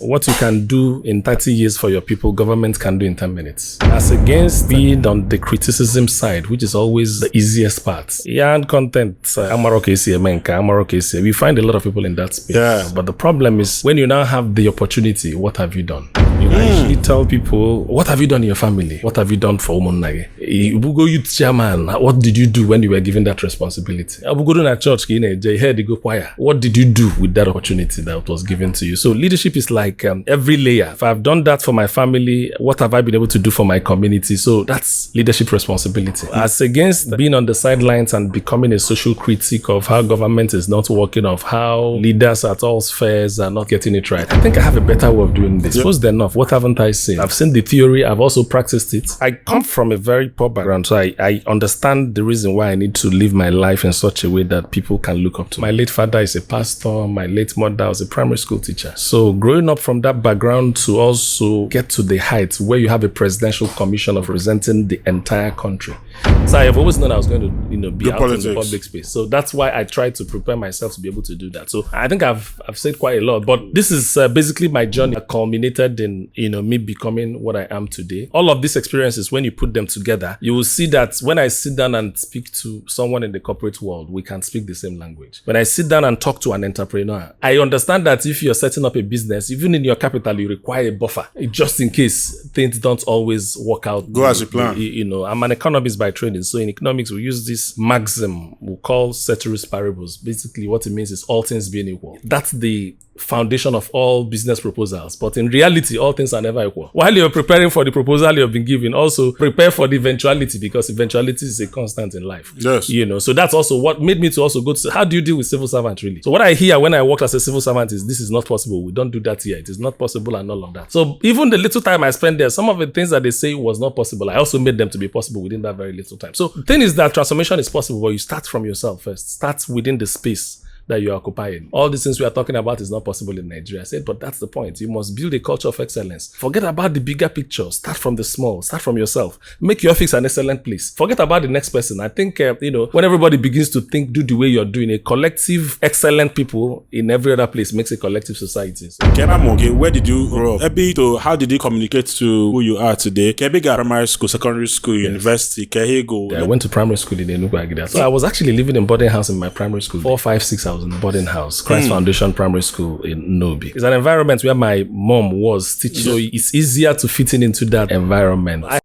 What you can do in 30 years for your people, government can do in 10 minutes. As against being on the criticism side, which is always the easiest part. And content, we find a lot of people in that space. Yeah. But the problem is, when you now have the opportunity, what have you done? You actually tell people, what have you done in your family? What have you done for Umunage? Ibugo youth chairman, what did you do when you were given that responsibility? Abugo na church, choir. What did you do with that opportunity that was given to you? So leadership is like every layer. If I've done that for my family, what have I been able to do for my community? So that's leadership responsibility. As against being on the sidelines and becoming a social critic of how government is not working, of how leaders at all spheres are not getting it right. I think I have a better way of doing this. Supposed enough, what haven't I seen? I've seen the theory, I've also practiced it. I come from a very poor background, so I understand the reason why I need to live my life in such a way that people can look up to. My late father is a pastor, my late mother was a primary school teacher. So growing up from that background to also get to the heights where you have a presidential commission of representing the entire country. So I've always known I was going to be out in the public space. So that's why I try to prepare myself to be able to do that. So I think I've said quite a lot, but this is basically my journey culminated in me becoming what I am today. All of these experiences, when you put them together, you will see that when I sit down and speak to someone in the corporate world, we can speak the same language. When I sit down and talk to an entrepreneur, I understand that if you're setting up a business, even in your capital, you require a buffer just in case things don't always work out. Go as you plan. I'm an economist by training. So in economics, we use this maxim we call ceteris paribus. Basically, what it means is all things being equal. That's the foundation of all business proposals. But in reality, all things are never equal. While you're preparing for the proposal you've been given, also prepare for the eventuality, because eventuality is a constant in life. Yes. So that's also what made me to also go to, how do you deal with civil servants really? So what I hear when I worked as a civil servant is, this is not possible. We don't do that here. It is not possible and all of that. So even the little time I spent there, some of the things that they say was not possible, I also made them to be possible within that very little time. So the thing is that transformation is possible, but you start from yourself first. Start within the space that you are occupying. All these things we are talking about is not possible in Nigeria. I said, but that's the point. You must build a culture of excellence. Forget about the bigger picture. Start from the small. Start from yourself. Make your office an excellent place. Forget about the next person. I think, when everybody begins to do the way you're doing, a collective, excellent people in every other place makes a collective society. Where did you grow up? How did you communicate to who you are today? Primary school, secondary school, university, I went to primary school in Enugu. So I was actually living in boarding house in my primary school. 4, 5, 6 hours. In a boarding house, Christ Foundation Primary School in Nobi. It's an environment where my mom was teaching, so it's easier to fit into that environment. I